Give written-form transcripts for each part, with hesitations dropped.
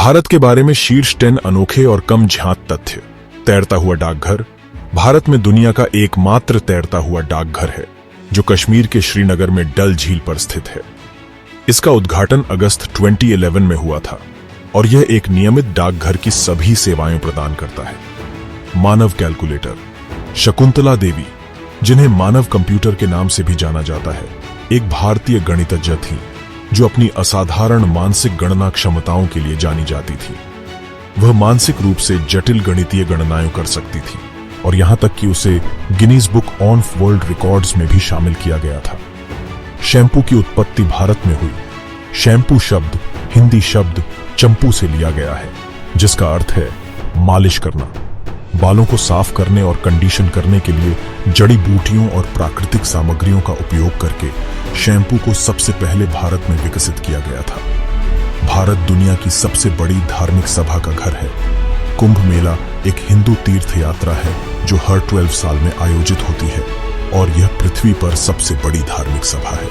भारत के बारे में शीर्ष 10 अनोखे और कम ज्ञात तथ्य। तैरता हुआ डाकघर। भारत में दुनिया का एकमात्र तैरता हुआ डाकघर है जो कश्मीर के श्रीनगर में डल झील पर स्थित है। इसका उद्घाटन अगस्त 2011 में हुआ था और यह एक नियमित डाकघर की सभी सेवाएं प्रदान करता है। मानव कैलकुलेटर। शकुंतला देवी, जिन्हें मानव कंप्यूटर के नाम से भी जाना जाता है, एक भारतीय गणितज्ञ थीं जो अपनी असाधारण मानसिक गणना क्षमताओं के लिए जानी जाती थी। वह मानसिक रूप से जटिल गणितीय गणनाएं कर सकती थी और यहां तक कि उसे Guinness book of world records में भी शामिल किया गया था। शैम्पू की उत्पत्ति भारत में हुई। शैम्पू शब्द हिंदी शब्द चंपू से लिया गया है, जिसका अर्थ है मालिश करना। बालों को साफ करने और कंडीशन करने के लिए जड़ी बूटियों और प्राकृतिक सामग्रियों का उपयोग करके शैम्पू को सबसे पहले भारत में विकसित किया गया था। भारत दुनिया की सबसे बड़ी धार्मिक सभा का घर है। कुंभ मेला एक हिंदू तीर्थ यात्रा है जो हर 12 साल में आयोजित होती है और यह पृथ्वी पर सबसे बड़ी धार्मिक सभा है।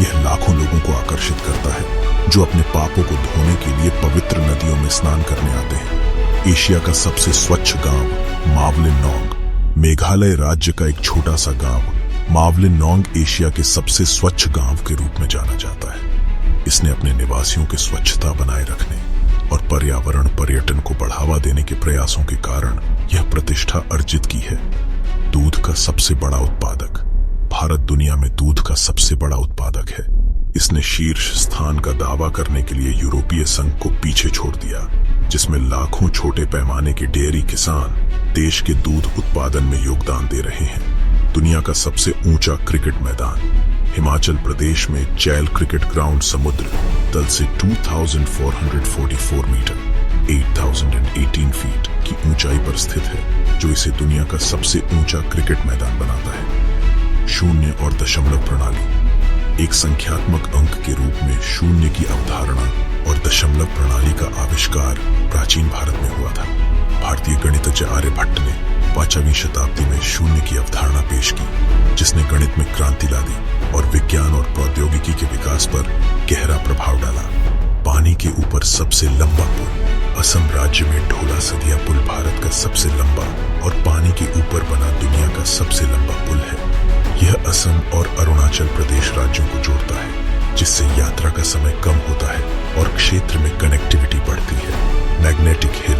यह लाखों लोगों को आकर्षित करता है जो अपने पापों को धोने के लिए पवित्र नदियों में स्नान करने आते हैं। एशिया का सबसे स्वच्छ गांव मावलिन नोंग। मेघालय राज्य का एक छोटा सा गांव मावलिन नोंग एशिया के सबसे स्वच्छ गांव के रूप में जाना जाता है। इसने अपने निवासियों के स्वच्छता बनाए रखने और पर्यावरण पर्यटन को बढ़ावा देने के प्रयासों के कारण यह प्रतिष्ठा अर्जित की है। दूध का सबसे बड़ा उत्पादक। भारत दुनिया में दूध का सबसे बड़ा उत्पादक है। इसने शीर्ष स्थान का दावा करने के लिए यूरोपीय संघ को पीछे छोड़ दिया, जिसमें लाखों छोटे पैमाने के डेयरी किसान देश के दूध उत्पादन में योगदान दे रहे हैं। दुनिया का सबसे ऊंचा क्रिकेट मैदान हिमाचल प्रदेश में चैल क्रिकेट ग्राउंड समुद्र तल से 2444 मीटर 8018 फीट की ऊंचाई पर स्थित है, जो इसे दुनिया का सबसे ऊंचा क्रिकेट मैदान बनाता है। शून्य और दशमलव प्रणाली। एक संख्यात्मक अंक के रूप में शून्य की अवधारणा और दशमलव प्रणाली का आविष्कार प्राचीन भारत में हुआ था। भारतीय गणितज्ञ आर्यभट्ट ने 5वीं शताब्दी में शून्य की अवधारणा पेश की, जिसने गणित में क्रांति ला दी और विज्ञान और प्रौद्योगिकी के विकास पर गहरा प्रभाव डाला। पानी के ऊपर सबसे लंबा पुल। असम राज्य में ढोला सदिया पुल भारत का सबसे लंबा और पानी के ऊपर बना दुनिया का सबसे लंबा पुल है। यह असम और अरुणाचल प्रदेश राज्यों को जोड़ता है, जिससे यात्रा का समय कम होता है और क्षेत्र में कनेक्टिविटी बढ़ती है। Magnetic hill.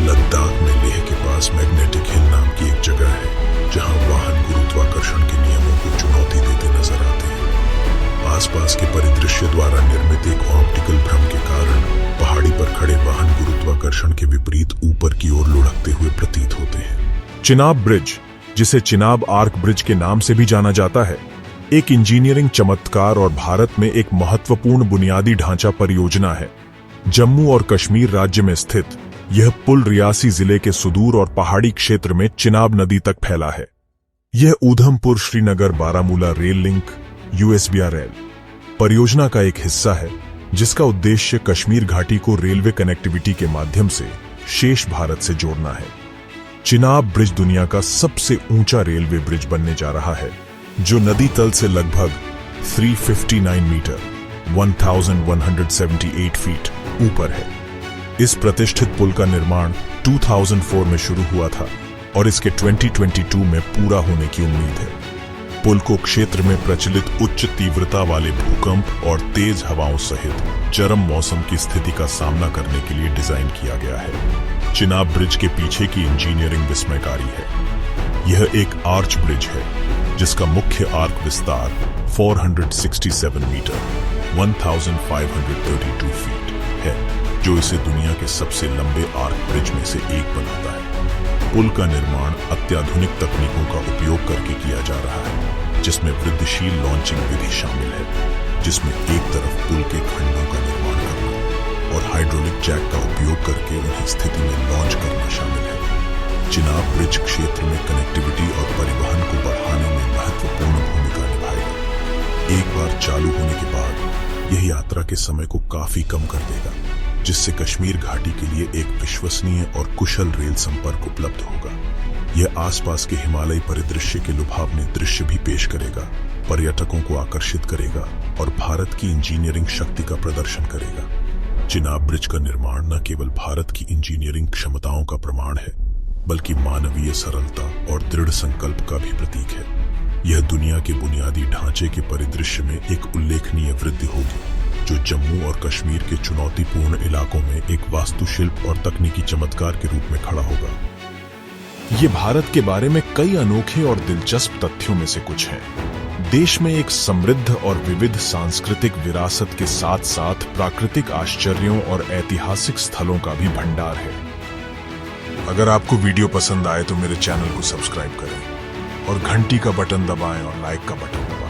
लद्दाख में लेह के पास मैग्नेटिक हिल नाम की एक जगह है जहां वाहन गुरुत्वाकर्षण के नियमों को चुनौती देते नजर आते हैं। आसपास के परिदृश्य द्वारा निर्मित एक ऑप्टिकल भ्रम के कारण पहाड़ी पर खड़े वाहन गुरुत्वाकर्षण के विपरीत ऊपर की ओर लुढ़कते हुए प्रतीत होते हैं। चिनाब ब्रिज, जिसे चिनाब आर्क ब्रिज के नाम से भी जाना जाता है, एक इंजीनियरिंग चमत्कार और भारत में एक महत्वपूर्ण बुनियादी ढांचा परियोजना है। जम्मू और कश्मीर राज्य में स्थित यह पुल रियासी जिले के सुदूर और पहाड़ी क्षेत्र में चिनाब नदी तक फैला है। यह Udhampur Srinagar Baramulla rail link USBRL परियोजना का एक हिस्सा है, जिसका उद्देश्य कश्मीर घाटी को रेलवे कनेक्टिविटी के माध्यम से शेष भारत से जोड़ना है। चिनाब ब्रिज दुनिया का सबसे ऊंचा रेलवे ब्रिज बनने जा रहा है, जो नदी तल से लगभग 359 मीटर 1178 फीट ऊपर है। इस प्रतिष्ठित पुल का निर्माण 2004 में शुरू हुआ था और इसके 2022 में पूरा होने की उम्मीद है। पुल को क्षेत्र में प्रचलित उच्च तीव्रता वाले भूकंप और तेज हवाओं सहित चरम मौसम की स्थिति का सामना करने के लिए डिजाइन किया गया है। चिनाब ब्रिज के पीछे की इंजीनियरिंग विस्मयकारी है। यह एक आर्च ब्रिज है जिसका मुख्य आर्क विस्तार 467 मीटर 1532 फीट है, जो इसे दुनिया के सबसे लंबे आर्क ब्रिज में से एक बनाता है। पुल का निर्माण अत्याधुनिक तकनीकों का उपयोग करके किया जा रहा है, जिसमें वृद्धिशील लॉन्चिंग विधि शामिल है, जिसमें एक तरफ पुल के खंडों का निर्माण करना और हाइड्रोलिक जैक का उपयोग करके उन्हें स्थिति में लॉन्च करना शामिल है। चिनाब ब्रिज क्षेत्र में कनेक्टिविटी और परिवहन को बढ़ाने में महत्वपूर्ण भूमिका निभाएगा। एक बार चालू होने के बाद यह यात्रा के समय को काफी कम कर देगा, जिससे कश्मीर घाटी के लिए एक विश्वसनीय और कुशल रेल संपर्क उपलब्ध होगा। यह आसपास के हिमालयी परिदृश्य के लुभावने दृश्य भी पेश करेगा, पर्यटकों को आकर्षित करेगा और भारत की इंजीनियरिंग शक्ति का प्रदर्शन करेगा। चिनाब ब्रिज का निर्माण न केवल भारत की इंजीनियरिंग क्षमताओं का प्रमाण है, बल्कि मानवीय सरलता और दृढ़ संकल्प का भी प्रतीक है। यह दुनिया के बुनियादी ढांचे के परिदृश्य में एक उल्लेखनीय वृद्धि होगी, जो जम्मू और कश्मीर के चुनौतीपूर्ण इलाकों में एक वास्तुशिल्प और तकनीकी चमत्कार के रूप में खड़ा होगा। ये भारत के बारे में कई अनोखे और दिलचस्प तथ्यों में से कुछ हैं। देश में एक समृद्ध और विविध सांस्कृतिक विरासत के साथ साथ प्राकृतिक आश्चर्यों और ऐतिहासिक स्थलों का भी भंडार है। अगर आपको वीडियो पसंद आए तो मेरे चैनल को सब्सक्राइब करें और घंटी का बटन दबाएं और लाइक का बटन।